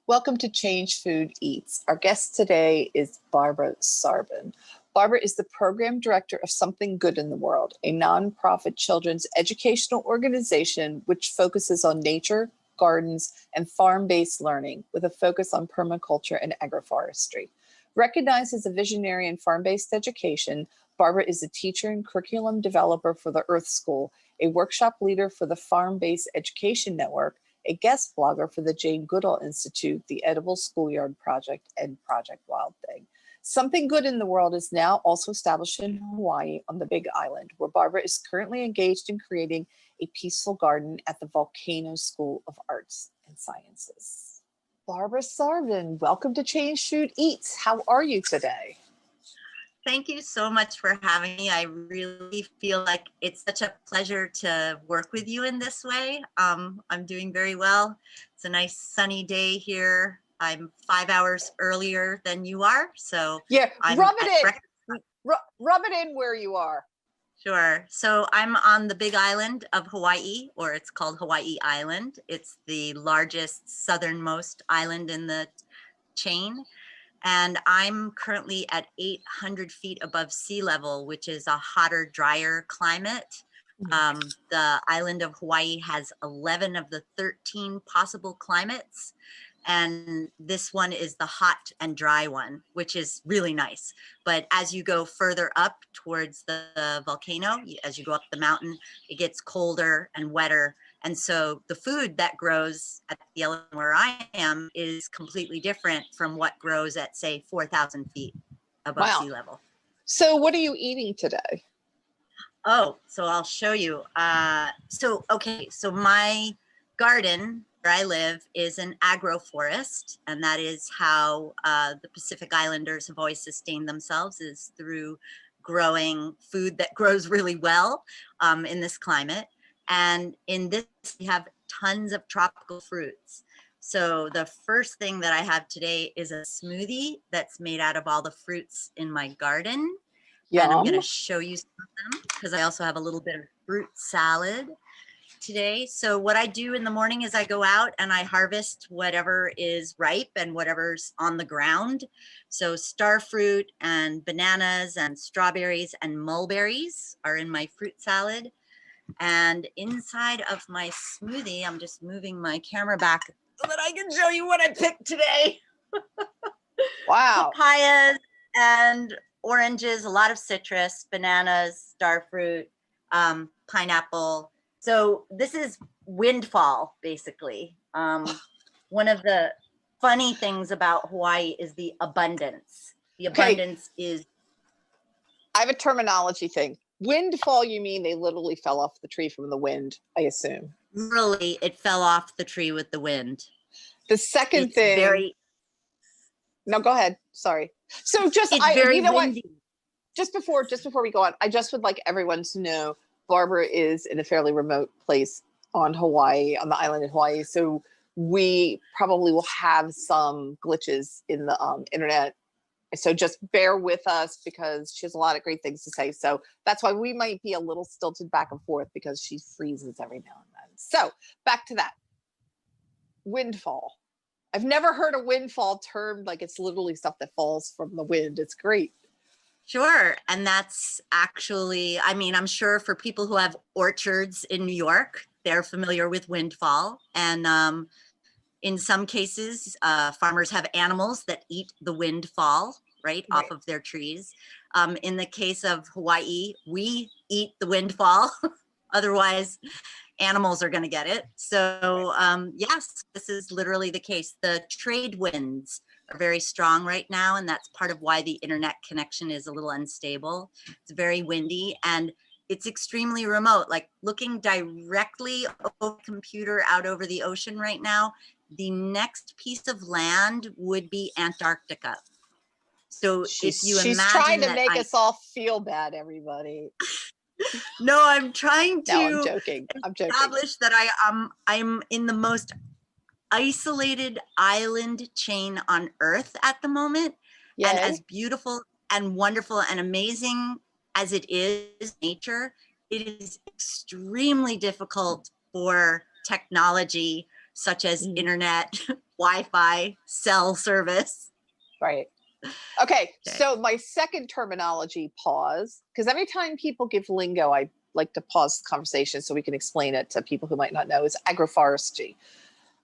Welcome to Change Food Eats. Our guest today is Barbara Sarbin. Barbara is the program director of Something Good in the World, a nonprofit children's educational organization which focuses on nature, gardens, and farm-based learning with a focus on permaculture and agroforestry. Recognized as a visionary in farm-based education, Barbara is a teacher and curriculum developer for the Earth School, a workshop leader for the FarmBased Education Network, a guest blogger for the Jane Goodall Institute, the Edible Schoolyard Project, and Project Wild Thing. Something Good in the World is now also established in Hawaii on the Big Island, where Barbara is currently engaged in creating a peaceful garden at the Volcano School of Arts and Sciences. Barbara Sarbin, welcome to Change Food Eats. How are you today? Thank you so much for having me. I really feel like it's such a pleasure to work with you in this way. I'm doing very well. It's a nice sunny day here. I'm 5 hours earlier than you are, so yeah, rub it in where you are. Sure. So I'm on the Big Island of Hawaii, or it's called Hawaii Island. It's the largest southernmost island in the chain. And I'm currently at 800 feet above sea level, which is a hotter, drier climate. The island of Hawaii has 11 of the 13 possible climates. And this one is the hot and dry one, which is really nice. But as you go further up towards the volcano, as you go up the mountain, it gets colder and wetter. And so the food that grows at the island where I am is completely different from what grows at, say, 4,000 feet above sea level. So what are you eating today? Oh, so I'll show you. So my garden where I live is an agroforest, and that is how the Pacific Islanders have always sustained themselves, is through growing food that grows really well in this climate. And in this, we have tons of tropical fruits. So the first thing that I have today is a smoothie that's made out of all the fruits in my garden. Yum. And I'm going to show you some of them because I also have a little bit of fruit salad today. So what I do in the morning is I go out and I harvest whatever is ripe and whatever's on the ground. So star fruit and bananas and strawberries and mulberries are in my fruit salad. And inside of my smoothie, I'm just moving my camera back so that I can show you what I picked today. Wow. Papayas and oranges, a lot of citrus, bananas, star fruit, pineapple. So this is windfall, basically. One of the funny things about Hawaii is the abundance. The abundance is... I have a terminology thing. Windfall, you mean they literally fell off the tree from the wind, I assume. Really, it fell off the tree with the wind. The second thing... No, go ahead. Sorry. So just, you know what? Just before we go on, I just would like everyone to know Barbara is in a fairly remote place on Hawaii, on the island of Hawaii. So we probably will have some glitches in the internet. So just bear with us because she has a lot of great things to say. So that's why we might be a little stilted back and forth because she freezes every now and then. So back to that. Windfall. I've never heard a windfall termed like it's literally stuff that falls from the wind. It's great. Sure. And that's actually, I mean, I'm sure for people who have orchards in New York, they're familiar with windfall. And in some cases, farmers have animals that eat the windfall, right, off of their trees. In the case of Hawaii, we eat the windfall. Otherwise, animals are going to get it. So yes, this is literally the case. The trade winds are very strong right now, and that's part of why the internet connection is a little unstable. It's very windy and it's extremely remote. Like looking directly over the computer out over the ocean right now, the next piece of land would be Antarctica. So if you imagine, she's trying to make us all feel bad, everybody. No, I'm trying to I'm joking. Establish that I'm in the most isolated island chain on Earth at the moment. Yay. And as beautiful and wonderful and amazing as it is nature, it is extremely difficult for technology such as internet, Wi-Fi cell service. Right. Okay. Okay. So my second terminology pause, because every time people give lingo, I like to pause the conversation so we can explain it to people who might not know, is agroforestry.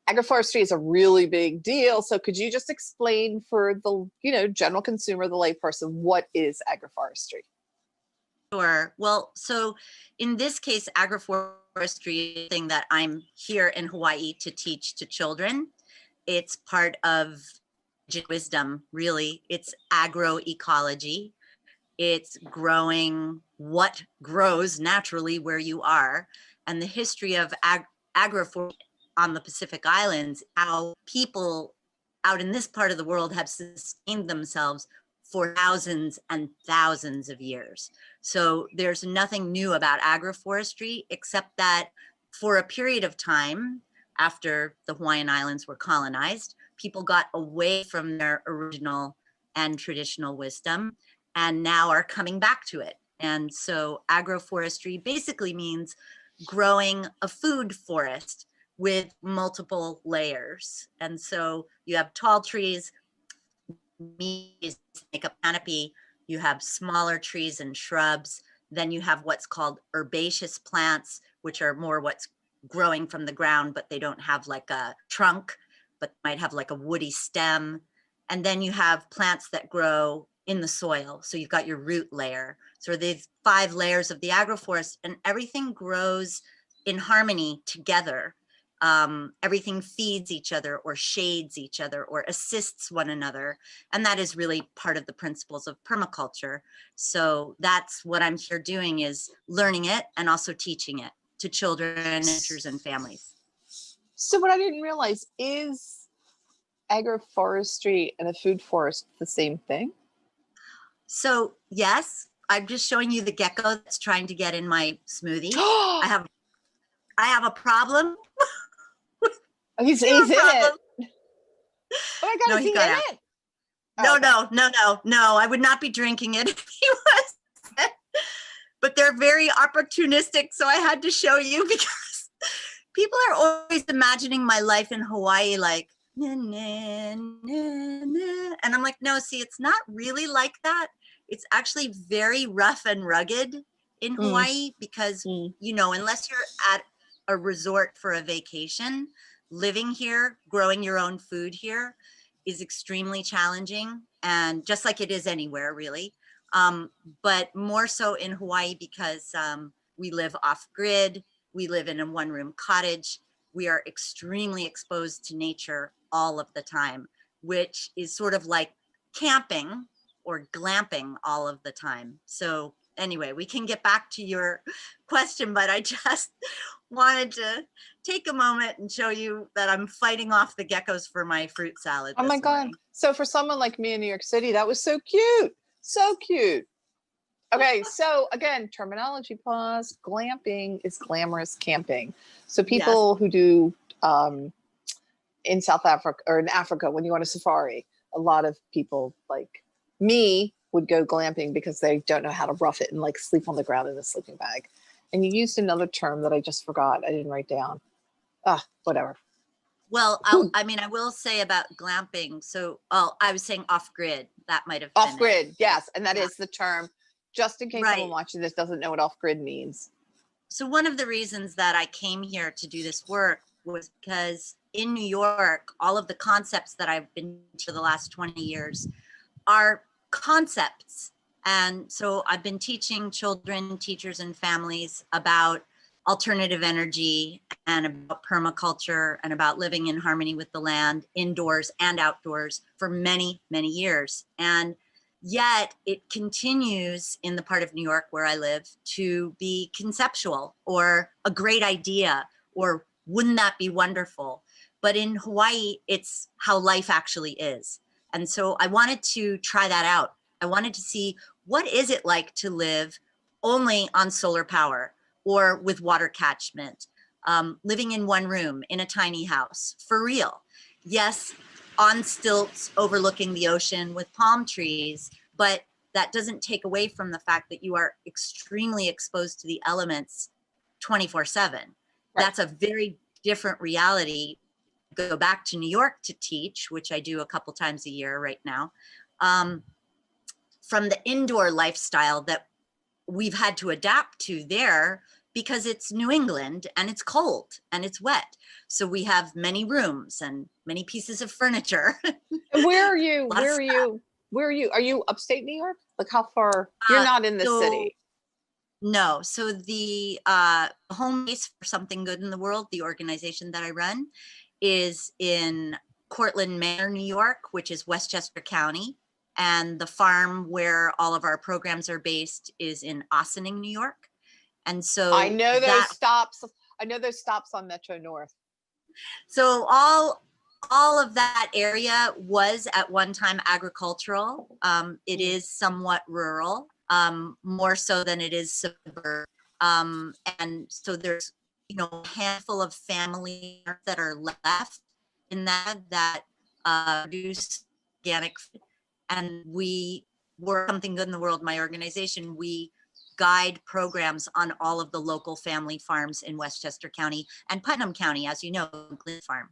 Agroforestry is a really big deal. So could you just explain for the, general consumer, the layperson, what is agroforestry? Sure. Well, so in this case, agroforestry is a thing that I'm here in Hawaii to teach to children. It's part of wisdom, really. It's agroecology. It's growing what grows naturally where you are. And the history of agroforestry on the Pacific Islands, how people out in this part of the world have sustained themselves for thousands and thousands of years. So there's nothing new about agroforestry, except that for a period of time after the Hawaiian Islands were colonized, people got away from their original and traditional wisdom and now are coming back to it. And so agroforestry basically means growing a food forest with multiple layers. And so you have tall trees, make a canopy, you have smaller trees and shrubs, then you have what's called herbaceous plants, which are more what's growing from the ground, but they don't have like a trunk, but might have like a woody stem. And then you have plants that grow in the soil. So you've got your root layer. So these 5 layers of the agroforest, and everything grows in harmony together. Everything feeds each other or shades each other or assists one another. And that is really part of the principles of permaculture. So that's what I'm here doing, is learning it and also teaching it to children, teachers, and families. So what I didn't realize is agroforestry and a food forest the same thing? So yes, I'm just showing you the gecko that's trying to get in my smoothie. I have a problem. He's in problem. it. Oh my God, No, is he he got in out. it? No, Okay. no, I would not be drinking it if he was. But they're very opportunistic, so I had to show you because people are always imagining my life in Hawaii like, nah, nah, nah, nah. And I'm like, no, see, it's not really like that. It's actually very rough and rugged in Hawaii because, unless you're at a resort for a vacation, living here, growing your own food here is extremely challenging, and just like it is anywhere really. But more so in Hawaii because we live off grid, we live in a 1-room cottage, we are extremely exposed to nature all of the time, which is sort of like camping or glamping all of the time. So anyway, we can get back to your question, but I just wanted to take a moment and show you that I'm fighting off the geckos for my fruit salad. Oh my God. Morning. So for someone like me in New York City, that was so cute. So cute. Okay, so again, terminology pause. Glamping is glamorous camping. So people who do in South Africa or in Africa, when you go on a safari, a lot of people like me would go glamping because they don't know how to rough it and like sleep on the ground in a sleeping bag. And you used another term that I just forgot. I didn't write down. Whatever. Well, I will say about glamping. So, I was saying off grid. That might have been off grid. it. Yes, and that is the term. Just in case Right. someone watching this doesn't know what off grid means. So one of the reasons that I came here to do this work was because in New York, all of the concepts that I've been for the last 20 years are concepts. And so I've been teaching children, teachers, and families about alternative energy and about permaculture and about living in harmony with the land, indoors and outdoors, for many, many years. And yet it continues in the part of New York where I live to be conceptual or a great idea or wouldn't that be wonderful? But in Hawaii, it's how life actually is. And so I wanted to try that out. I wanted to see, what is it like to live only on solar power or with water catchment, living in 1 room in a tiny house, for real. Yes, on stilts overlooking the ocean with palm trees, but that doesn't take away from the fact that you are extremely exposed to the elements 24/7. Right. That's a very different reality go back to New York to teach, which I do a couple times a year right now, from the indoor lifestyle that we've had to adapt to there, because it's New England and it's cold and it's wet. So we have many rooms and many pieces of furniture. And where are you? Lot of Where are you? Where are you? Are you upstate New York? Like how far? You're not in the city. No. So the home base for Something Good in the World, the organization that I run, is in Cortland Manor, New York, which is Westchester County. And the farm where all of our programs are based is in Ossining, New York. And so I know those stops. I know those stops on Metro North. So all of that area was at one time agricultural. It is somewhat rural, more so than it is suburban. And so there's, you know, a handful of families that are left in that produce organic food. And we work Something Good in the World, my organization, we guide programs on all of the local family farms in Westchester County and Putnam County, as you know, Glen Farm.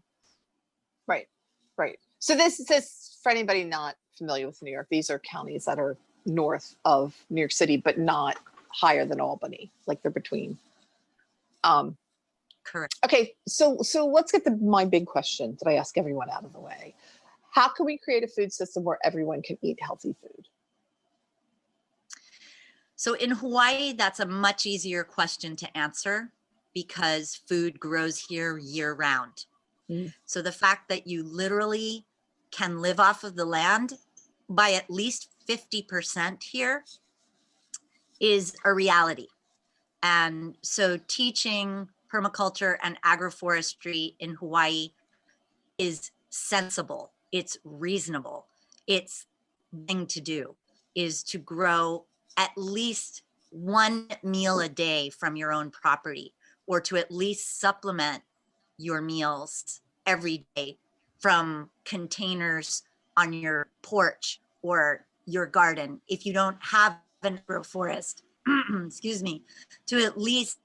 Right, right. So this for anybody not familiar with New York, these are counties that are north of New York City, but not higher than Albany, like they're between. Correct. Okay, so let's get my big question that I ask everyone out of the way. How can we create a food system where everyone can eat healthy food? So in Hawaii, that's a much easier question to answer because food grows here year round. So the fact that you literally can live off of the land by at least 50% here is a reality. And so teaching permaculture and agroforestry in Hawaii is sensible. It's reasonable. It's the thing to do is to grow at least one meal a day from your own property, or to at least supplement your meals every day from containers on your porch or your garden. If you don't have an agroforest, excuse me, to at least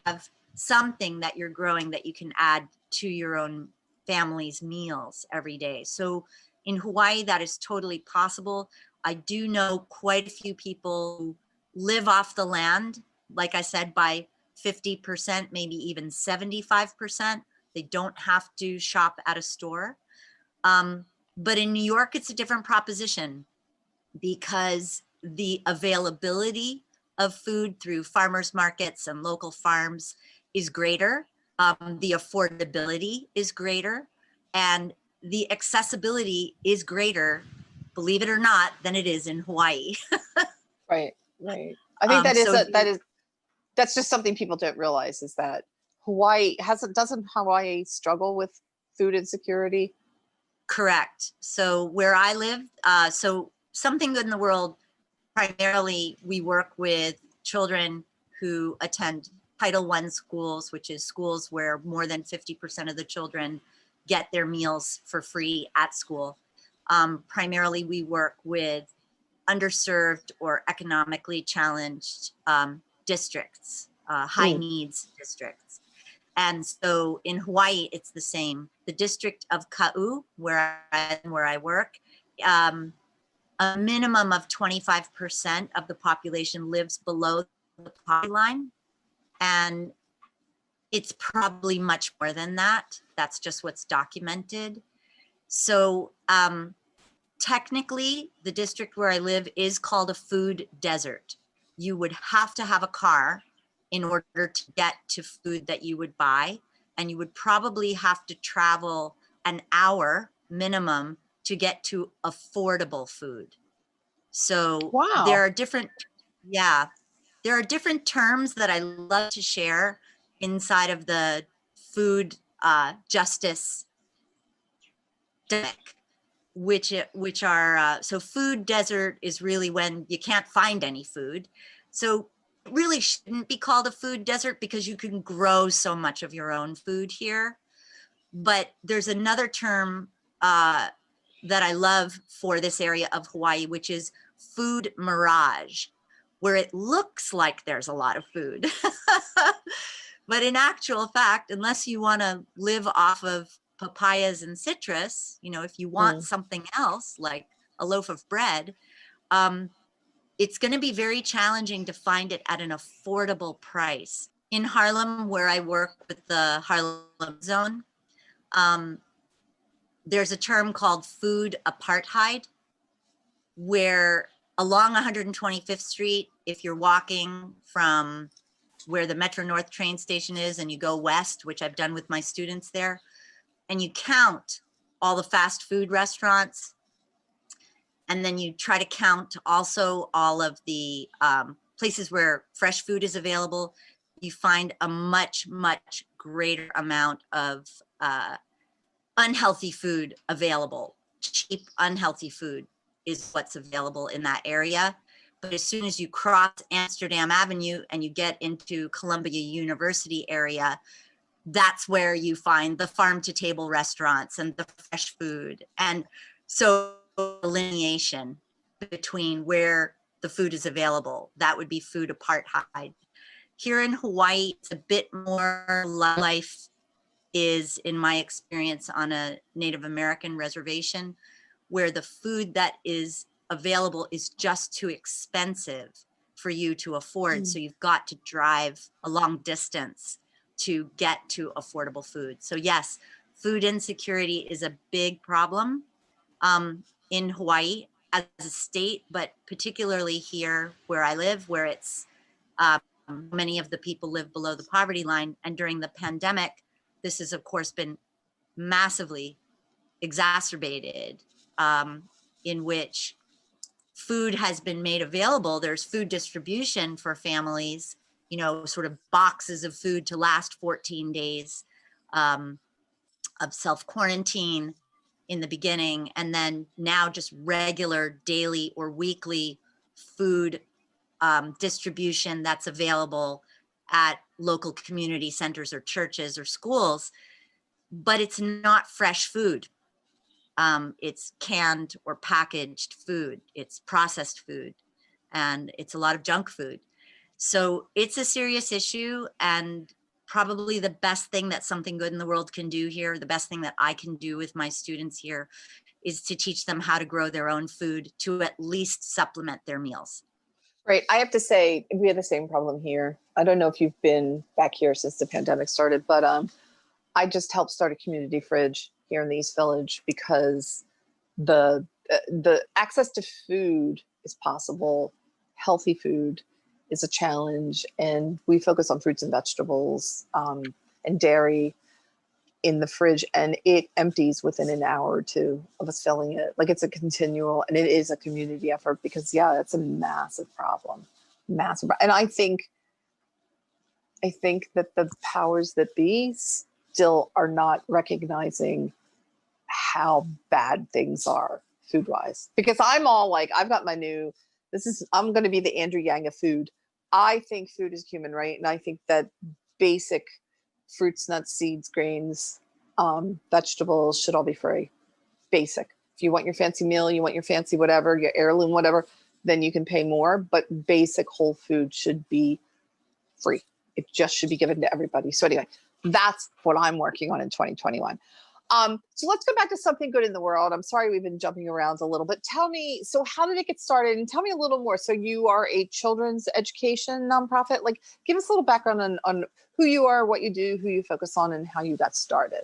have something that you're growing that you can add to your own family's meals every day. So in Hawaii, that is totally possible. I do know quite a few people who live off the land, like I said, by 50%, maybe even 75%. They don't have to shop at a store. But in New York, it's a different proposition because the availability of food through farmers markets and local farms is greater. The affordability is greater, and the accessibility is greater, believe it or not, than it is in Hawaii. Right, right. I think that's just something people don't realize is that Hawaii doesn't Hawaii struggle with food insecurity? Correct. So where I live, so Something Good in the World, primarily we work with children who attend Title I schools, which is schools where more than 50% of the children get their meals for free at school. Primarily we work with underserved or economically challenged districts, high needs districts. And so in Hawaii, it's the same. The district of Ka'u, where I work, a minimum of 25% of the population lives below the poverty line. And it's probably much more than that. That's just what's documented. So technically, the district where I live is called a food desert. You would have to have a car in order to get to food that you would buy. And you would probably have to travel an hour minimum to get to affordable food. So wow. There are different terms that I love to share inside of the food justice dynamic, which are, so food desert is really when you can't find any food. So it really shouldn't be called a food desert because you can grow so much of your own food here. But there's another term that I love for this area of Hawaii, which is food mirage, where it looks like there's a lot of food. But in actual fact, unless you want to live off of papayas and citrus, you know, if you want something else like a loaf of bread, it's going to be very challenging to find it at an affordable price. In Harlem, where I work with the Harlem Zone, there's a term called food apartheid, where along 125th Street, if you're walking from where the Metro North train station is and you go west, which I've done with my students there, and you count all the fast food restaurants, and then you try to count also all of the places where fresh food is available, you find a much, much greater amount of unhealthy food available. Cheap, unhealthy food is what's available in that area. But as soon as you cross Amsterdam Avenue and you get into Columbia University area, that's where you find the farm to table restaurants and the fresh food. And so delineation between where the food is available, that would be food apartheid. Here in Hawaii, it's a bit more life is, in my experience, on a Native American reservation, where the food that is available is just too expensive for you to afford. So you've got to drive a long distance to get to affordable food. So yes, food insecurity is a big problem in Hawaii as a state, but particularly here where I live, where it's many of the people live below the poverty line. And during the pandemic, this has of course been massively exacerbated, in which food has been made available. There's food distribution for families, you know, sort of boxes of food to last 14 days of self-quarantine in the beginning. And then now just regular daily or weekly food distribution that's available at local community centers or churches or schools, but it's not fresh food. It's canned or packaged food. It's processed food, and it's a lot of junk food. So it's a serious issue, and probably the best thing that Something Good in the World can do here, the best thing that I can do with my students here, is to teach them how to grow their own food to at least supplement their meals. Right. I have to say, we have the same problem here. I don't know if you've been back here since the pandemic started, but I just helped start a community fridge here in the East Village because the access to food is possible. Healthy food is a challenge, and we focus on fruits and vegetables and dairy in the fridge, and it empties within an hour or two of us filling it. Like, it's a continual, and it is a community effort because it's a massive problem, massive. And I think that the powers that be still are not recognizing how bad things are food wise, because I'm all like, I've got my new, I'm going to be the Andrew Yang of food. I think food is human, right? And I think that basic fruits, nuts, seeds, grains, vegetables should all be free. Basic. If you want your fancy meal, you want your fancy whatever, your heirloom, whatever, then you can pay more. But basic whole food should be free. It just should be given to everybody. So anyway, that's what I'm working on in 2021. So let's go back to Something Good in the World. I'm sorry we've been jumping around a little bit. Tell me, so how did it get started? And tell me a little more. So you are a children's education nonprofit. Like, give us a little background on who you are, what you do, who you focus on, and how you got started.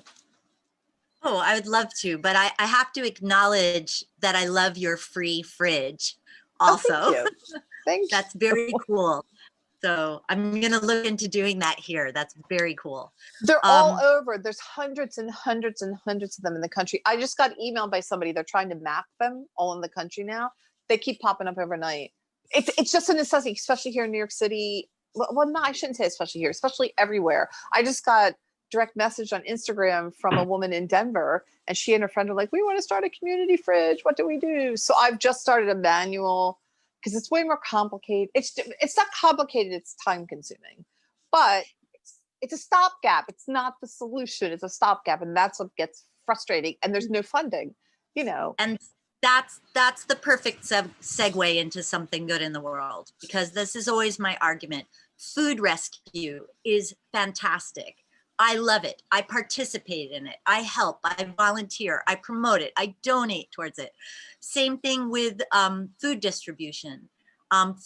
Oh, I would love to, but I have to acknowledge that I love your free fridge also. Oh, thank you. Thank you. That's very cool. So I'm going to look into doing that here. That's very cool. They're all over. There's hundreds and hundreds and hundreds of them in the country. I just got emailed by somebody. They're trying to map them all in the country now. They keep popping up overnight. It's just a necessity, especially here in New York City. Well, no, I shouldn't say especially here, especially everywhere. I just got direct message on Instagram from a woman in Denver, and she and her friend are like, we want to start a community fridge. What do we do? So I've just started a manual, because it's way more complicated. It's not complicated, it's time consuming, but it's a stopgap. It's not the solution, it's a stopgap. And that's what gets frustrating. And there's no funding, you know. And that's the perfect segue into Something Good in the World, because this is always my argument. Food rescue is fantastic, I love it. I participate in it. I help, I volunteer, I promote it, I donate towards it. Same thing with food distribution,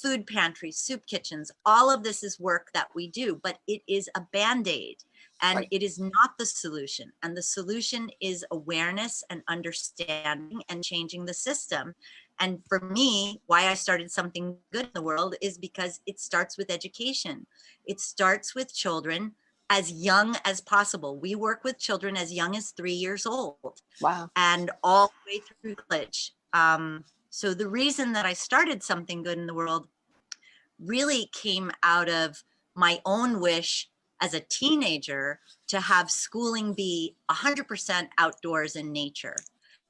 food pantries, soup kitchens. All of this is work that we do, but it is a Band-Aid and Right. it is not the solution. And the solution is awareness and understanding and changing the system. And for me, why I started Something Good in the World is because it starts with education. It starts with children as young as possible. We work with children as young as 3 years old Wow. and all the way through college. So the reason that I started Something Good in the World really came out of my own wish as a teenager to have schooling be 100% outdoors in nature.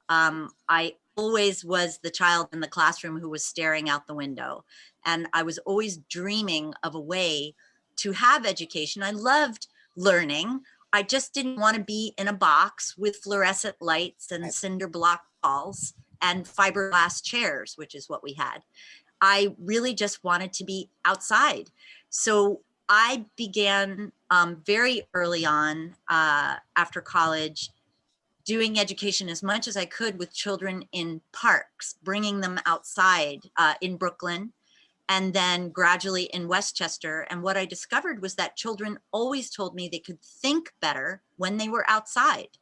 I always was the child in the classroom who was staring out the window, and I was always dreaming of a way to have education. I loved learning. I just didn't want to be in a box with fluorescent lights and Right. cinder block walls and fiberglass chairs, which is what we had. I really just wanted to be outside. So I began very early on after college doing education as much as I could with children in parks, bringing them outside in Brooklyn and then gradually in Westchester. And what I discovered was that children always told me they could think better when they were outside.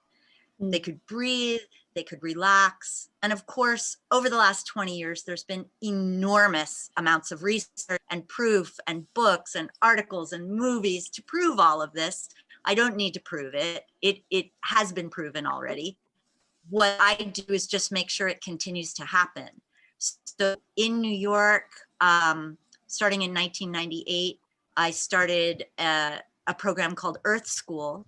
They could breathe, they could relax. And of course, over the last 20 years, there's been enormous amounts of research and proof and books and articles and movies to prove all of this. I don't need to prove it. It has been proven already. What I do is just make sure it continues to happen. So in New York, starting in 1998, I started a program called Earth School.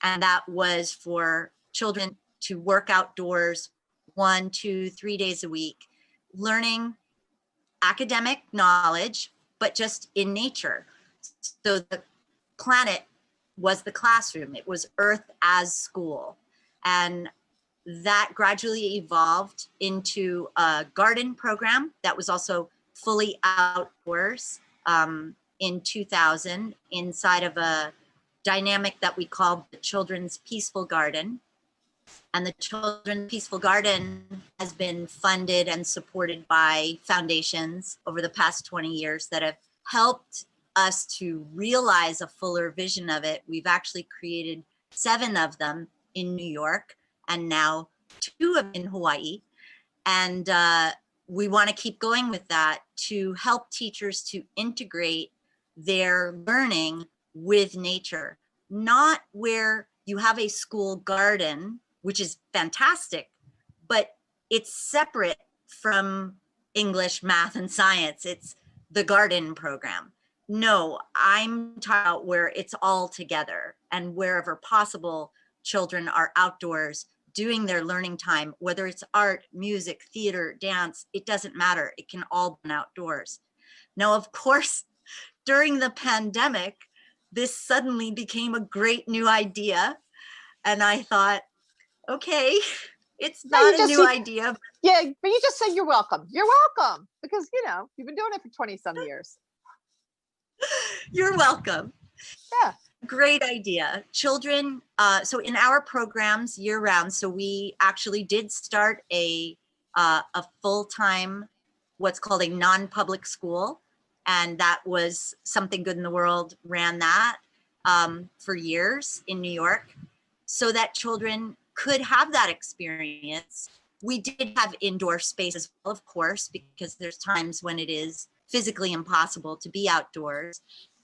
And that was for children to work outdoors 1, 2, 3 days a week, learning academic knowledge, but just in nature. So the planet was the classroom. It was Earth as school. And that gradually evolved into a garden program that was also fully outdoors in 2000 inside of a dynamic that we called the Children's Peaceful Garden. And the Children's Peaceful Garden has been funded and supported by foundations over the past 20 years that have helped us to realize a fuller vision of it. We've actually created 7 of them in New York and now 2 of them in Hawaii. And we want to keep going with that to help teachers to integrate their learning with nature, not where you have a school garden, which is fantastic, but it's separate from English, math, and science. It's the garden program. No, I'm talking about where it's all together and wherever possible, children are outdoors doing their learning time, whether it's art, music, theater, dance, it doesn't matter. It can all be outdoors. Now, of course, during the pandemic, this suddenly became a great new idea. And I thought, okay, it's not a new idea. Yeah, but you just said you're welcome. You're welcome because, you know, you've been doing it for 20 some years. You're welcome. Yeah. Great idea. Children, so in our programs year round, so we actually did start a full-time, what's called a non-public school. And that was Something Good in the World ran that for years in New York so that children could have that experience. We did have indoor space as well, of course, because there's times when it is physically impossible to be outdoors.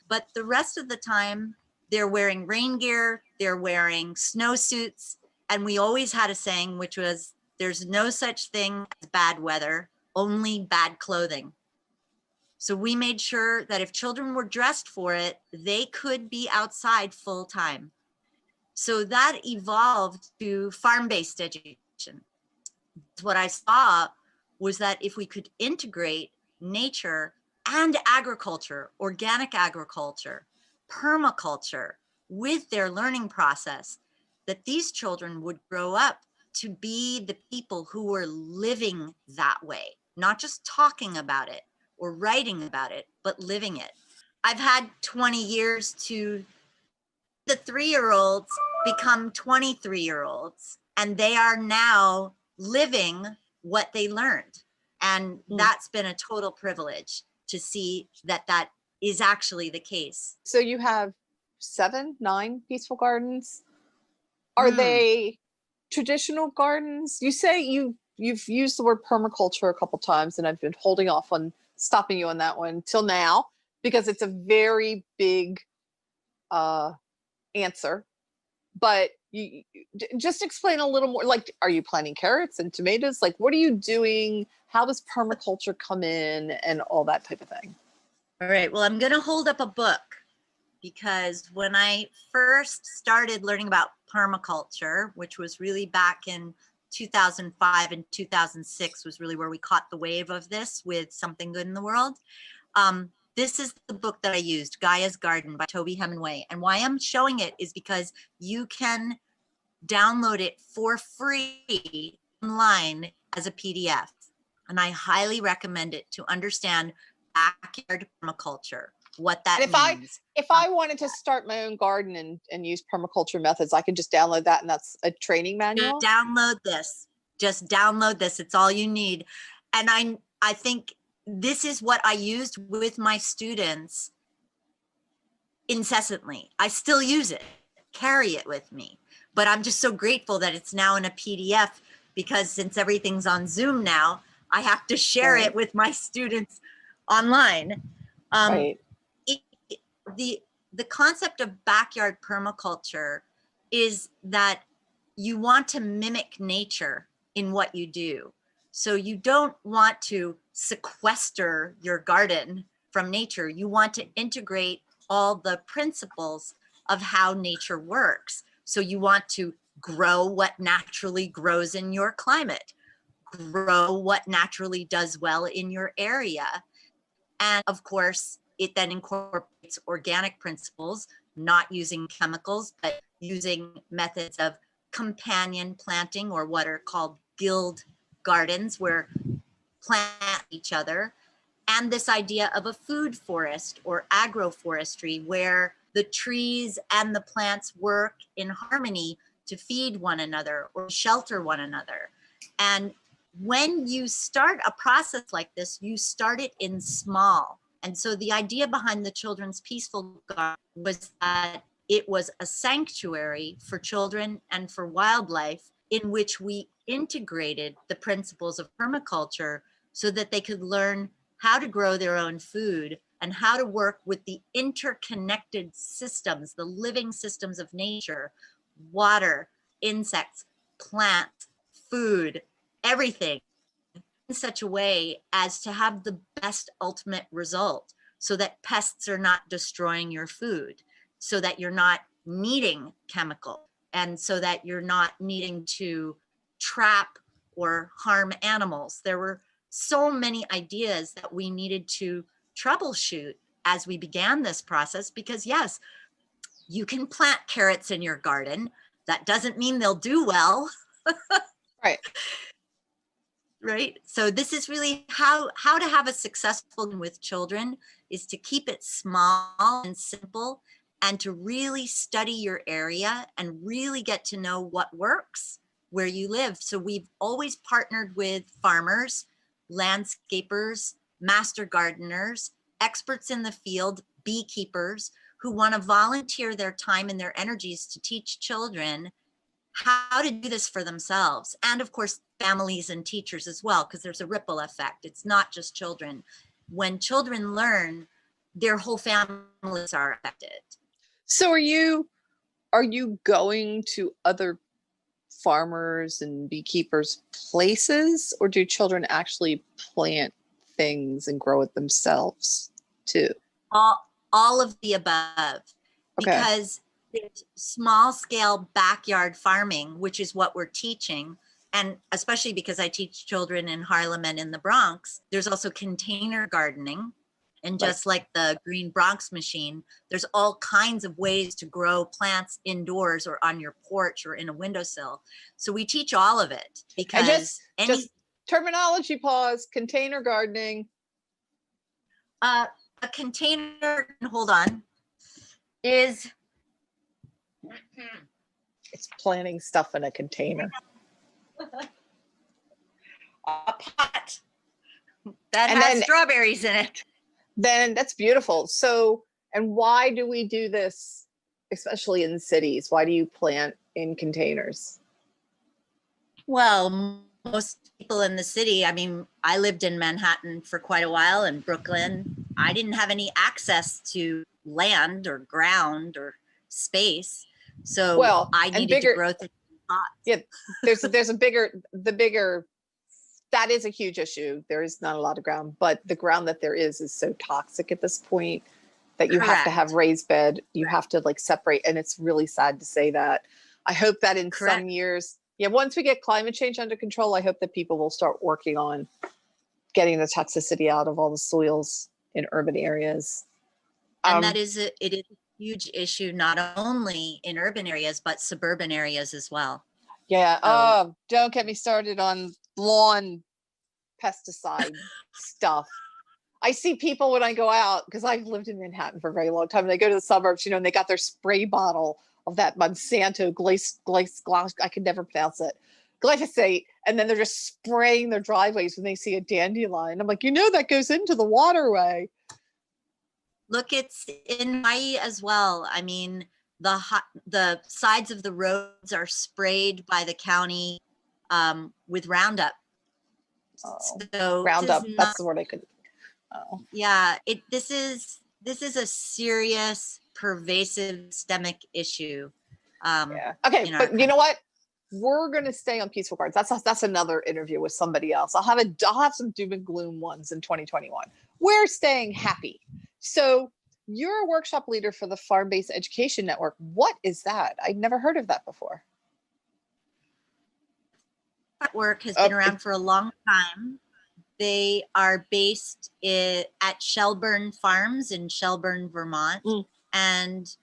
But the rest of the time, they're wearing rain gear, they're wearing snowsuits, and we always had a saying, which was, there's no such thing as bad weather, only bad clothing. So we made sure that if children were dressed for it, they could be outside full time. So that evolved to farm-based education. What I saw was that if we could integrate nature and agriculture, organic agriculture, permaculture with their learning process, that these children would grow up to be the people who were living that way, not just talking about it or writing about it, but living it. I've had 20 years to the 3-year-olds become 23-year-olds, and they are now living what they learned. And that's been a total privilege to see that that is actually the case. So you have 7, 9 peaceful gardens. Are they traditional gardens? You say you've used the word permaculture a couple times, and I've been holding off on stopping you on that one till now because it's a very big answer. But you just explain a little more. Like, are you planting carrots and tomatoes? Like, what are you doing? How does permaculture come in, and all that type of thing? All right. Well, I'm going to hold up a book, because when I first started learning about permaculture, which was really back in 2005 and 2006 was really where we caught the wave of this with Something Good in the World. This is the book that I used, Gaia's Garden by Toby Hemingway. And why I'm showing it is because you can download it for free online as a PDF. And I highly recommend it to understand backyard permaculture, what that means. If I wanted to start my own garden and use permaculture methods, I could just download that, and that's a training manual? Download this. Just download this. It's all you need. And I think this is what I used with my students incessantly. I still use it, carry it with me. But I'm just so grateful that it's now in a PDF, because since everything's on Zoom now, I have to share it with my students online. Right. The concept of backyard permaculture is that you want to mimic nature in what you do. So you don't want to sequester your garden from nature. You want to integrate all the principles of how nature works. So you want to grow what naturally grows in your climate, grow what naturally does well in your area. And of course, it then incorporates organic principles, not using chemicals, but using methods of companion planting, or what are called guild gardens, where plant each other. And this idea of a food forest or agroforestry, where the trees and the plants work in harmony to feed one another or shelter one another. And when you start a process like this, you start it in small. And so the idea behind the Children's Peaceful Garden was that it was a sanctuary for children and for wildlife, in which we integrated the principles of permaculture so that they could learn how to grow their own food and how to work with the interconnected systems, the living systems of nature, water, insects, plants, food, everything, in such a way as to have the best ultimate result, so that pests are not destroying your food, so that you're not needing chemical, and so that you're not needing to trap or harm animals. There were so many ideas that we needed to troubleshoot as we began this process, because yes, you can plant carrots in your garden. That doesn't mean they'll do well. Right. Right. So this is really how to have a successful with children, is to keep it small and simple, and to really study your area and really get to know what works where you live. So we've always partnered with farmers, landscapers, master gardeners, experts in the field, beekeepers, who want to volunteer their time and their energies to teach children how to do this for themselves. And of course, families and teachers as well, because there's a ripple effect. It's not just children. When children learn, their whole families are affected. So are you going to other farmers and beekeepers places, or do children actually plant things and grow it themselves too? All of the above. Okay. Because there's small scale backyard farming, which is what we're teaching. And especially because I teach children in Harlem and in the Bronx, there's also container gardening. And just like the Green Bronx machine, there's all kinds of ways to grow plants indoors or on your porch or in a windowsill. So we teach all of it, because just terminology pause, container gardening. A container, hold on, is It's planting stuff in a container. A pot that And has then- strawberries in it. Then that's beautiful. So, and why do we do this, especially in cities? Why do you plant in containers? Well, most people in the city, I mean, I lived in Manhattan for quite a while, in Brooklyn. I didn't have any access to land or ground or space. So Well, I and needed bigger- to grow things in pots. Yeah, there's a bigger, that is a huge issue. There is not a lot of ground, but the ground that there is so toxic at this point that you have to have Correct. raised bed. You have to like separate, and it's really sad to say that. I hope that in Correct. some years, once we get climate change under control, I hope that people will start working on getting the toxicity out of all the soils in urban areas. And it is a huge issue, not only in urban areas, but suburban areas as well. Yeah. So- Oh, don't get me started on lawn pesticide stuff. I see people when I go out, because I've lived in Manhattan for a very long time, and they go to the suburbs, and they got their spray bottle of that Monsanto I can never pronounce it, glyphosate, and then they're just spraying their driveways when they see a dandelion. I'm like, that goes into the waterway. Look, it's in Hawaii as well. I mean, the sides of the roads are sprayed by the county with Roundup. Oh, So Roundup, this is that's the word I could. Oh. Yeah, this is a serious, pervasive, systemic issue. Yeah. Okay, in our but you know what? We're going to stay on peaceful gardens. That's another interview with somebody else. I'll have some doom and gloom ones in 2021. We're staying happy. So you're a workshop leader for the Farm-Based Education Network. What is that? I'd never heard of that before. Network has been around for a long time. They are based at Shelburne Farms in Shelburne, Vermont. And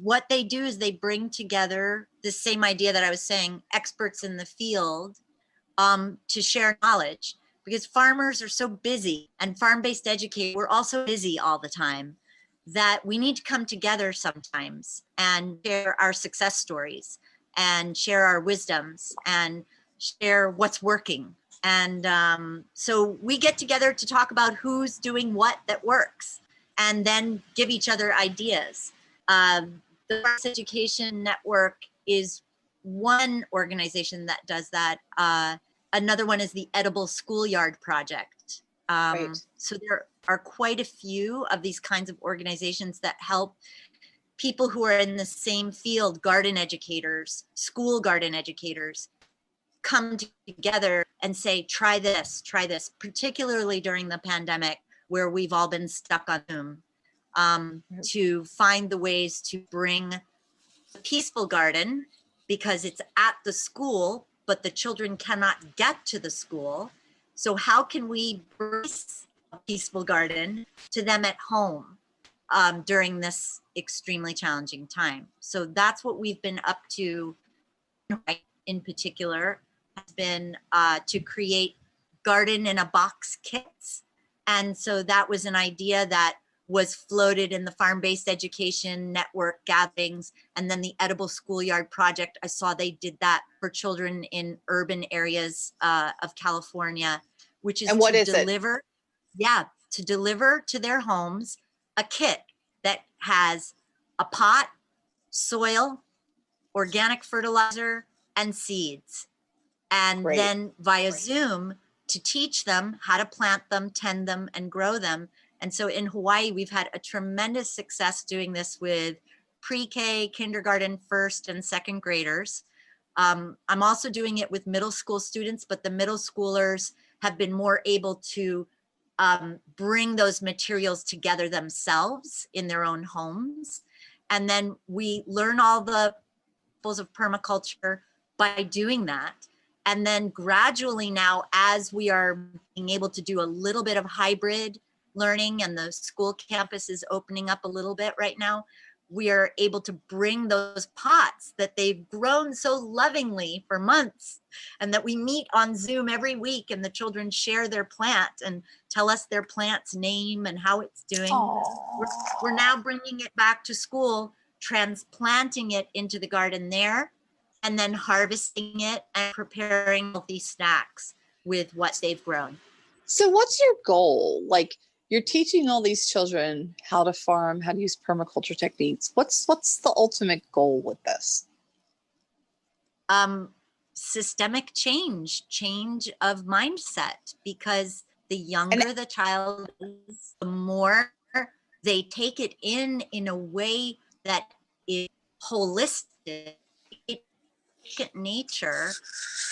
what they do is they bring together the same idea that I was saying, experts in the field to share knowledge, because farmers are so busy, and farm-based educators, we're also busy all the time, that we need to come together sometimes and share our success stories and share our wisdoms and share what's working. And so we get together to talk about who's doing what that works, and then give each other ideas. The Farm-Based Education Network is one organization that does that. Another one is the Edible Schoolyard Project. Right. So there are quite a few of these kinds of organizations that help people who are in the same field, garden educators, school garden educators, come together and say, try this, particularly during the pandemic where we've all been stuck on Zoom, to find the ways to bring a peaceful garden, because it's at the school, but the children cannot get to the school. So how can we bring a peaceful garden to them at home during this extremely challenging time? So that's what we've been up to in particular, has been to create garden in a box kits. And so that was an idea that was floated in the Farm-Based Education Network gatherings, and then the Edible Schoolyard Project. I saw they did that for children in urban areas of California, which is to deliver to their homes a kit that has a pot, soil, organic fertilizer, and seeds. And Great. then via Zoom to teach them how to plant them, tend them, and grow them. And so in Hawaii, we've had a tremendous success doing this with pre-K, kindergarten, first and second graders. I'm also doing it with middle school students, but the middle schoolers have been more able to bring those materials together themselves in their own homes. And then we learn all the principles of permaculture by doing that. And then gradually now, as we are being able to do a little bit of hybrid learning, and the school campus is opening up a little bit right now, we are able to bring those pots that they've grown so lovingly for months, and that we meet on Zoom every week, and the children share their plant and tell us their plant's name and how it's doing. We're now bringing it back to school transplanting it into the garden there, and then harvesting it and preparing healthy snacks with what they've grown. So what's your goal? Like, you're teaching all these children how to farm, how to use permaculture techniques. What's the ultimate goal with this? Systemic change of mindset, because the younger the child is, the more they take it in a way that is holistic, nature,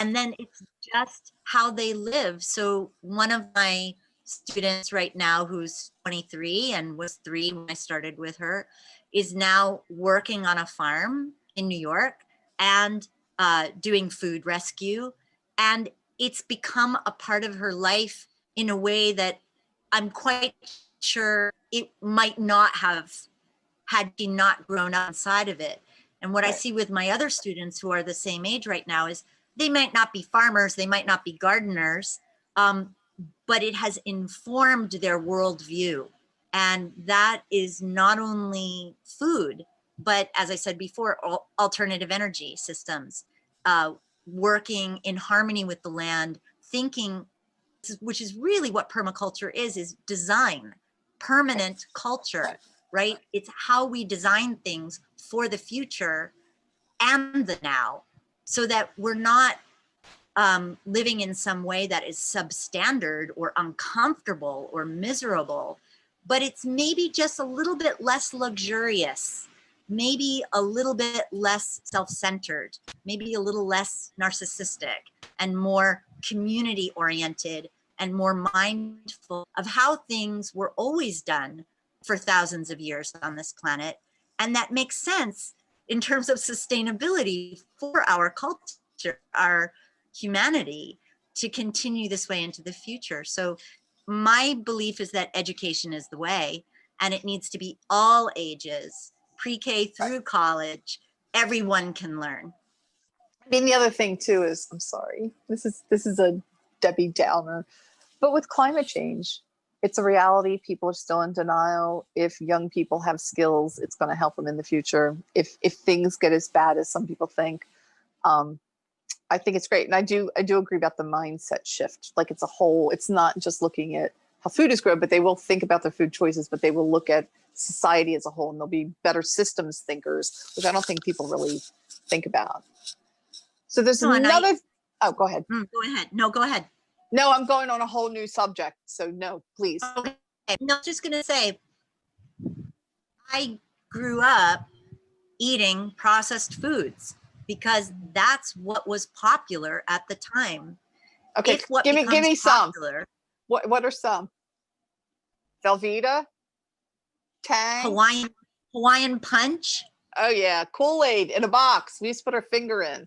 and then it's just how they live. So one of my students right now, who's 23 and was 3 when I started with her, is now working on a farm in New York and doing food rescue. And it's become a part of her life in a way that I'm quite sure it might not have had she not grown up inside of it. And what I see with my other students who are the same age right now is they might not be farmers, they might not be gardeners, but it has informed their worldview. And that is not only food, but as I said before, alternative energy systems, working in harmony with the land, thinking, which is really what permaculture is design, permanent culture, right? It's how we design things for the future and the now, so that we're not living in some way that is substandard or uncomfortable or miserable, but it's maybe just a little bit less luxurious, maybe a little bit less self-centered, maybe a little less narcissistic, and more community oriented and more mindful of how things were always done for thousands of years on this planet. And that makes sense in terms of sustainability for our culture, our humanity, to continue this way into the future. So my belief is that education is the way, and it needs to be all ages, pre-K through college. Everyone can learn. I mean, the other thing too is, I'm sorry, this is a Debbie Downer, but with climate change, it's a reality. People are still in denial. If young people have skills, it's going to help them in the future. If things get as bad as some people think, I think it's great. And I do agree about the mindset shift. Like, it's a whole, it's not just looking at how food is grown, but they will think about their food choices, but they will look at society as a whole, and they'll be better systems thinkers, which I don't think people really think about. So there's another, oh, go ahead. Go ahead. No, go ahead. No, I'm going on a whole new subject. So no, please. Okay. No, just going to say, I grew up eating processed foods because that's what was popular at the time. Okay, give me popular, some. What are some? Velveeta? Tang? Hawaiian Punch. Oh yeah, Kool-Aid in a box. We used to put our finger in.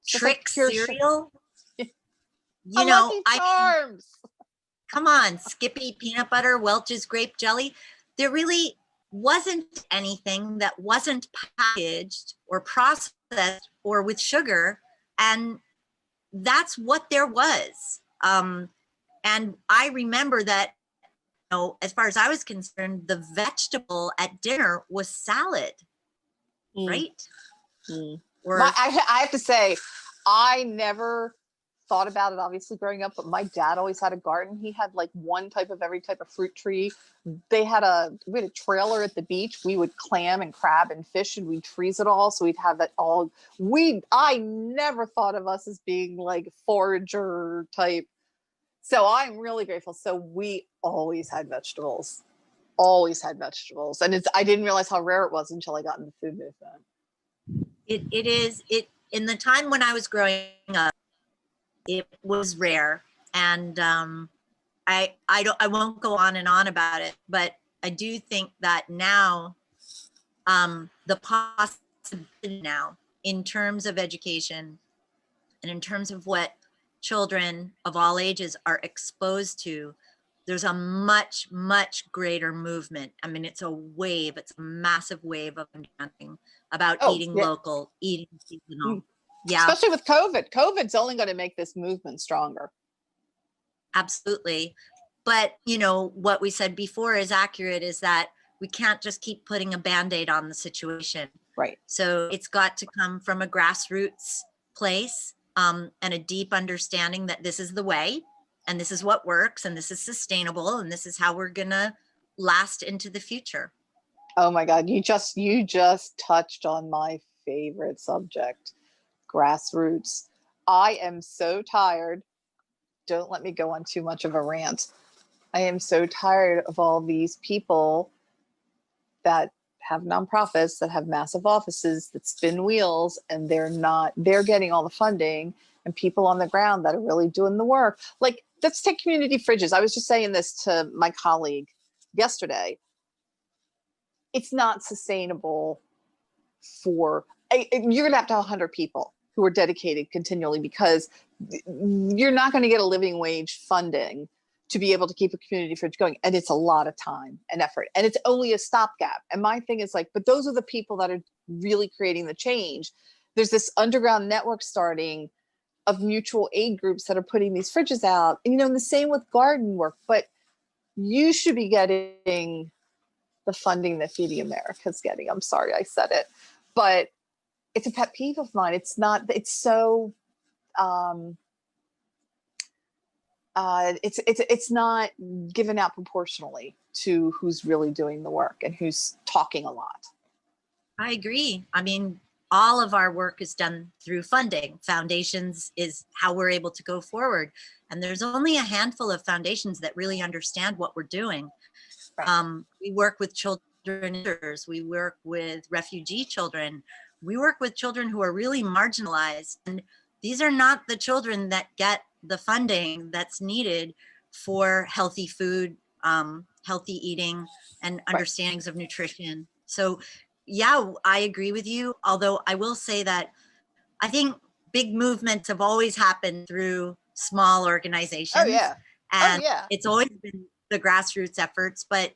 Trick cereal. You know, come on, Skippy peanut butter, Welch's grape jelly. There really wasn't anything that wasn't packaged or processed or with sugar, and that's what there was. And I remember that, you know, as far as I was concerned, the vegetable at dinner was salad, right? Or I have to say, I never thought about it obviously growing up, but my dad always had a garden. He had like one type of every type of fruit tree. We had a trailer at the beach. We would clam and crab and fish, and we'd freeze it all. So we'd have that all. I never thought of us as being like forager type. So I'm really grateful. So we always had vegetables, and I didn't realize how rare it was until I got in the food movement. It is in the time when I was growing up, it was rare, and I won't go on and on about it, but I do think that now the possibility now in terms of education and in terms of what children of all ages are exposed to, there's a much, much greater movement. I mean, it's a wave, it's a massive wave of understanding about eating local, eating seasonal. Yeah. Especially with COVID. COVID's only going to make this movement stronger. Absolutely. But, you know, what we said before is accurate, is that we can't just keep putting a Band-Aid on the situation. Right. So it's got to come from a grassroots place, and a deep understanding that this is the way, and this is what works, and this is sustainable, and this is how we're gonna last into the future. Oh my God, you just touched on my favorite subject, grassroots. I am so tired. Don't let me go on too much of a rant. I am so tired of all these people that have nonprofits, that have massive offices, that spin wheels, and they're getting all the funding, and people on the ground that are really doing the work. Like, let's take community fridges. I was just saying this to my colleague yesterday. It's not sustainable you're going to have 100 people who are dedicated continually, because you're not going to get a living wage funding to be able to keep a community fridge going. And it's a lot of time and effort, and it's only a stopgap. And my thing is like, but those are the people that are really creating the change. There's this underground network starting of mutual aid groups that are putting these fridges out, and, and the same with garden work, but you should be getting the funding that Feeding America is getting. I'm sorry I said it, but it's a pet peeve of mine. It's so, it's not given out proportionally to who's really doing the work and who's talking a lot. I agree. I mean, all of our work is done through funding. Foundations is how we're able to go forward. And there's only a handful of foundations that really understand what we're doing. Right. We work with children, we work with refugee children, we work with children who are really marginalized. And these are not the children that get the funding that's needed for healthy food, healthy eating, and understandings of nutrition. So yeah, I agree with you. Although I will say that I think big movements have always happened through small organizations. Oh yeah. And it's always been the grassroots efforts. But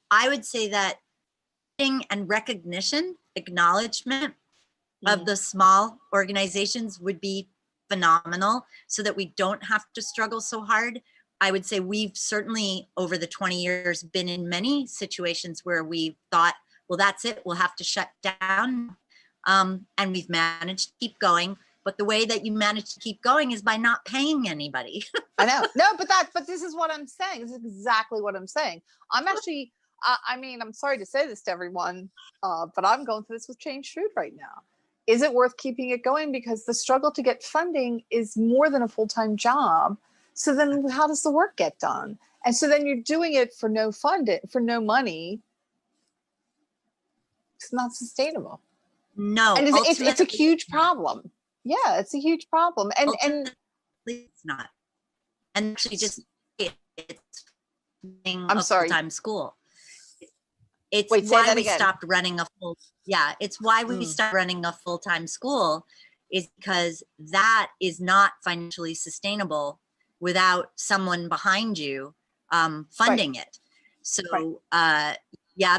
I would say that and recognition, acknowledgement of the small organizations would be phenomenal, so that we don't have to struggle so hard. I would say we've certainly over the 20 years been in many situations where we thought, well, that's it, we'll have to shut down. And we've managed to keep going. But the way that you manage to keep going is by not paying anybody. I know. No, but this is what I'm saying. This is exactly what I'm saying. I'm actually, I mean, I'm sorry to say this to everyone, but I'm going through this with Change Food right now. Is it worth keeping it going? Because the struggle to get funding is more than a full-time job. So then how does the work get done? And so then you're doing it for no money. It's not sustainable. No. And it's a huge problem. Yeah, it's a huge problem. And it's not. And actually just it's I'm sorry. Full-time school. It's why we stopped running a full, it's why we stopped running a full-time school, is because that is not financially sustainable without someone behind you funding it. So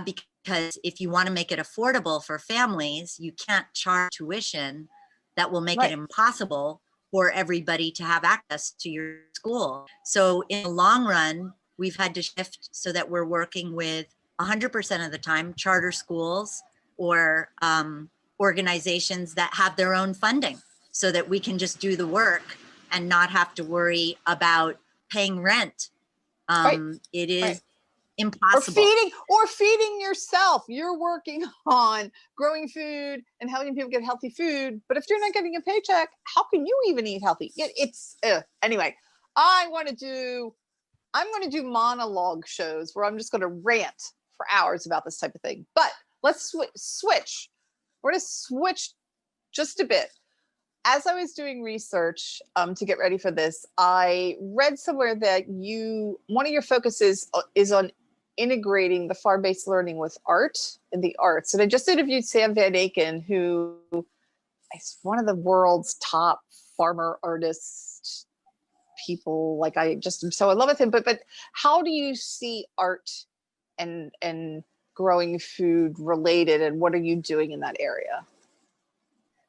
because if you want to make it affordable for families, you can't charge tuition that will make it impossible for everybody to have access to your school. So in the long run, we've had to shift so that we're working with 100% of the time charter schools or organizations that have their own funding, so that we can just do the work and not have to worry about paying rent. It is impossible. Or feeding yourself. You're working on growing food and helping people get healthy food, but if you're not getting a paycheck, how can you even eat healthy? Anyway, I'm going to do monologue shows where I'm just going to rant for hours about this type of thing. But let's switch. We're going to switch just a bit. As I was doing research to get ready for this, I read somewhere that one of your focuses is on integrating the farm-based learning with art and the arts. And I just interviewed Sam Van Aken, who is one of the world's top farmer artist people. Like, I just am so in love with him. But how do you see art and growing food related, and what are you doing in that area?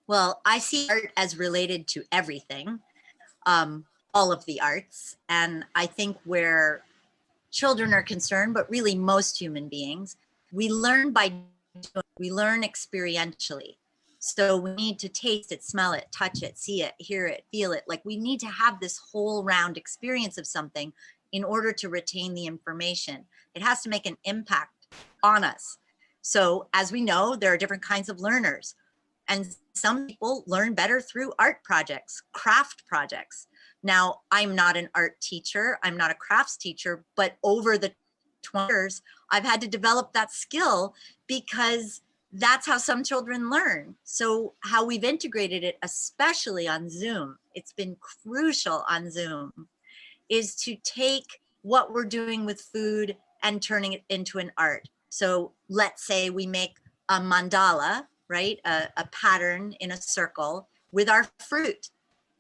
Well, I see art as related to everything, all of the arts. And I think where children are concerned, but really most human beings, we learn by doing, we learn experientially. So we need to taste it, smell it, touch it, see it, hear it, feel it. Like we need to have this whole round experience of something in order to retain the information. It has to make an impact on us. So as we know, there are different kinds of learners. And some people learn better through art projects, craft projects. Now, I'm not an art teacher, I'm not a crafts teacher, but over the 20 years, I've had to develop that skill because that's how some children learn. So how we've integrated it, especially on Zoom, it's been crucial on Zoom, is to take what we're doing with food and turning it into an art. So let's say we make a mandala, right? A pattern in a circle with our fruit,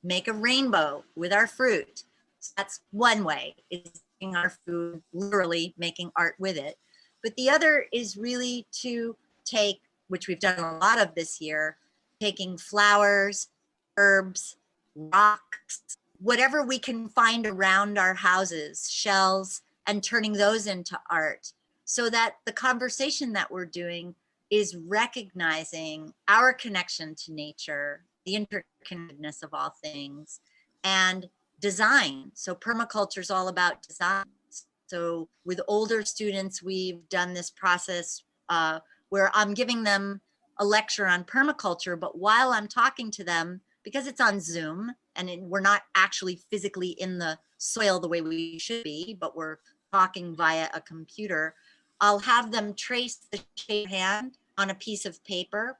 make a rainbow with our fruit. So that's one way, is taking our food, literally making art with it. But the other is really to take, which we've done a lot of this year, taking flowers, herbs, rocks, whatever we can find around our houses, shells, and turning those into art, so that the conversation that we're doing is recognizing our connection to nature, the interconnectedness of all things, and design. So permaculture is all about design. So with older students, we've done this process where I'm giving them a lecture on permaculture, but while I'm talking to them, because it's on Zoom and we're not actually physically in the soil the way we should be, but we're talking via a computer, I'll have them trace the shape of hand on a piece of paper.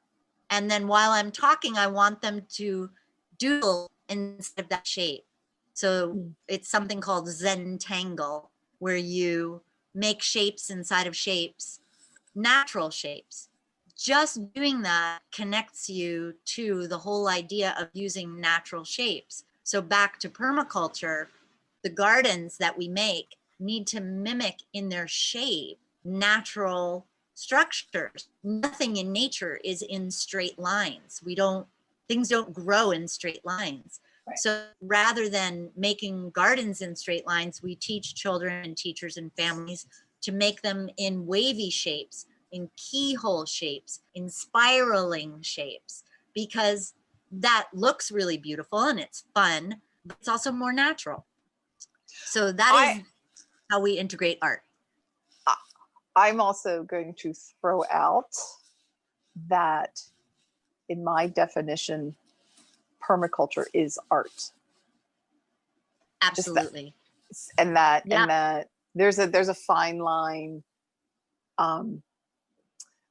And then while I'm talking, I want them to doodle inside of that shape. So it's something called Zentangle, where you make shapes inside of shapes, natural shapes. Just doing that connects you to the whole idea of using natural shapes. So back to permaculture, the gardens that we make need to mimic in their shape natural structures. Nothing in nature is in straight lines. Things don't grow in straight lines. Right. So rather than making gardens in straight lines, we teach children and teachers and families to make them in wavy shapes, in keyhole shapes, in spiraling shapes, because that looks really beautiful and it's fun, but it's also more natural. So that is how we integrate art. I'm also going to throw out that in my definition, permaculture is art. Absolutely. And that there's a fine line,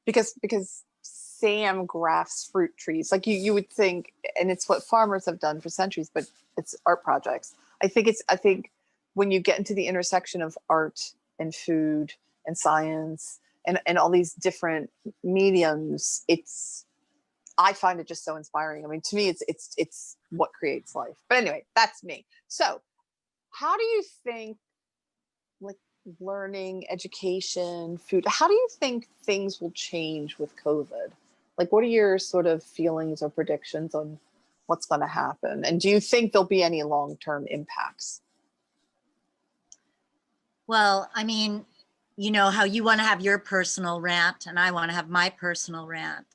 because Sam grafts fruit trees. Like you would think, and it's what farmers have done for centuries, but it's art projects. I think when you get into the intersection of art and food and science and all these different mediums, I find it just so inspiring. I mean, to me, it's what creates life. But anyway, that's me. So how do you think, like, learning, education, food, how do you think things will change with COVID? Like, what are your sort of feelings or predictions on what's going to happen? And do you think there'll be any long-term impacts? Well, I mean, you know how you want to have your personal rant and I want to have my personal rant.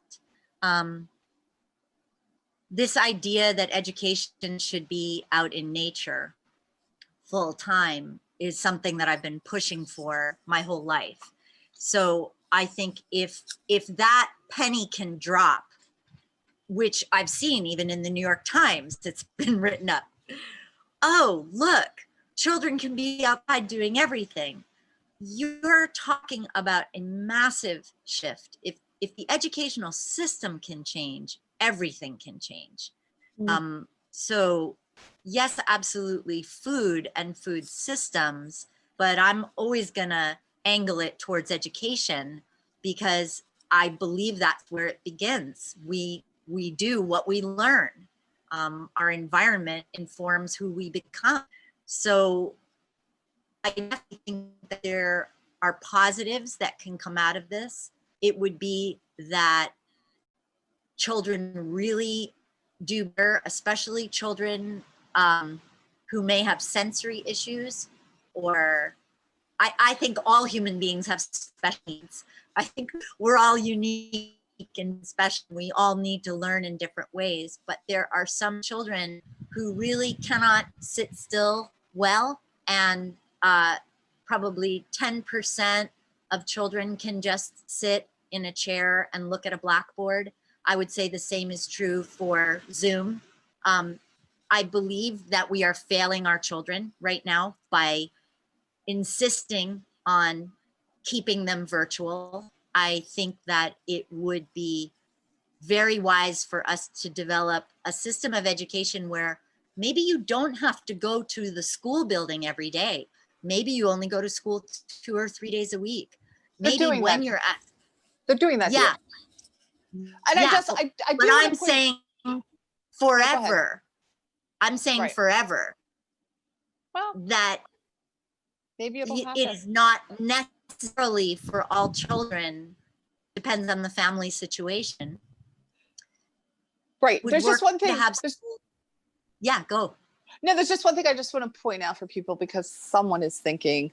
This idea that education should be out in nature full time is something that I've been pushing for my whole life. So I think if that penny can drop, which I've seen even in the New York Times, it's been written up. Oh, look, children can be outside doing everything. You're talking about a massive shift. If the educational system can change, everything can change. So yes, absolutely food and food systems, but I'm always gonna angle it towards education because I believe that's where it begins. We do what we learn. Our environment informs who we become. So I definitely think that there are positives that can come out of this. It would be that children really do better, especially children who may have sensory issues or I think all human beings have special needs. I think we're all unique and special. We all need to learn in different ways, but there are some children who really cannot sit still well, and probably 10% of children can just sit in a chair and look at a blackboard. I would say the same is true for Zoom. I believe that we are failing our children right now by insisting on keeping them virtual. I think that it would be very wise for us to develop a system of education where maybe you don't have to go to the school building every day. Maybe you only go to school 2 or 3 days a week. Maybe when you're at, they're doing that. yeah. And yeah, I but do I'm saying forever. I'm saying Right. forever. Well, that maybe it'll happen. it is not necessarily for all children. Depends on the family situation. Right. There's just one thing. Yeah, go. No, there's just one thing I just want to point out for people, because someone is thinking,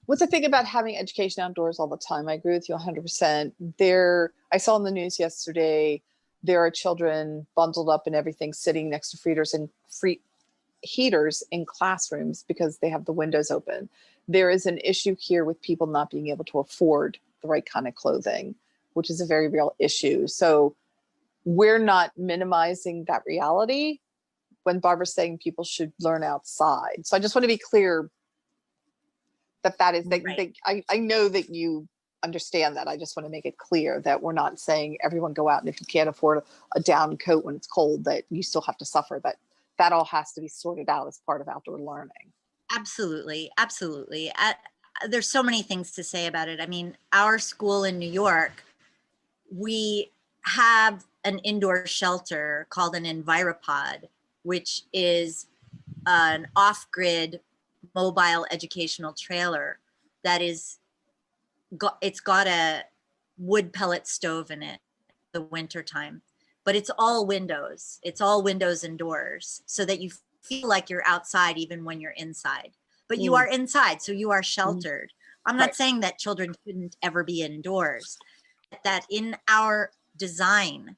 what's the thing about having education outdoors all the time? I agree with you 100%. I saw in the news yesterday, there are children bundled up and everything sitting next to heaters in classrooms because they have the windows open. There is an issue here with people not being able to afford the right kind of clothing, which is a very real issue. So we're not minimizing that reality when Barbara's saying people should learn outside. So I just want to be clear that is, Right. I know that you understand that. I just want to make it clear that we're not saying everyone go out, and if you can't afford a down coat when it's cold, that you still have to suffer. That all has to be sorted out as part of outdoor learning. Absolutely. Absolutely. There's so many things to say about it. I mean, our school in New York, we have an indoor shelter called an Enviropod, which is an off-grid mobile educational trailer that it's got a wood pellet stove in it the winter time, but it's all windows and doors, so that you feel like you're outside even when you're inside, but you are inside, so you are sheltered. I'm not saying that children shouldn't ever be indoors, that in our design,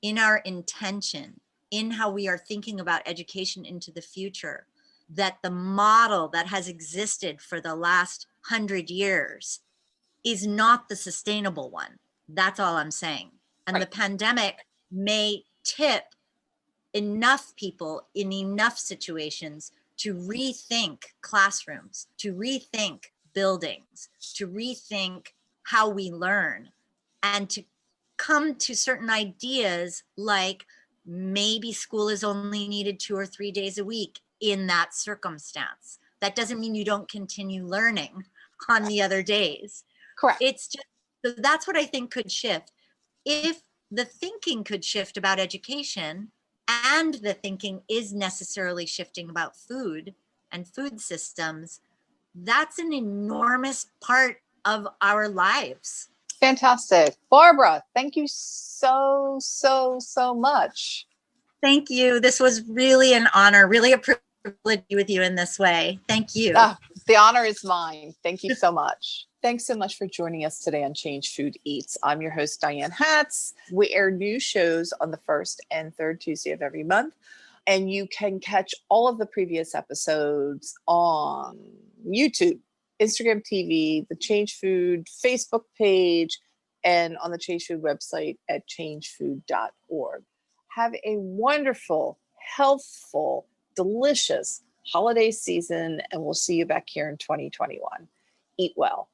in our intention, in how we are thinking about education into the future, that the model that has existed for the last 100 years is not the sustainable one. That's all I'm saying. And the pandemic may tip enough people in enough situations to rethink classrooms, to rethink buildings, to rethink how we learn, and to come to certain ideas like maybe school is only needed 2 or 3 days a week in that circumstance. That doesn't mean you don't continue learning on the other days. Correct. It's just, so that's what I think could shift. If the thinking could shift about education, and the thinking is necessarily shifting about food and food systems, that's an enormous part of our lives. Fantastic. Barbara, thank you so much. Thank you. This was really an honor, really a privilege to be with you in this way. Thank you. The honor is mine. Thank you so much. Thanks so much for joining us today on Change Food Eats. I'm your host, Diane Hatz. We air new shows on the first and third Tuesday of every month, and you can catch all of the previous episodes on YouTube, Instagram TV, the Change Food Facebook page, and on the Change Food website at changefood.org. Have a wonderful, healthful, delicious holiday season, and we'll see you back here in 2021. Eat well.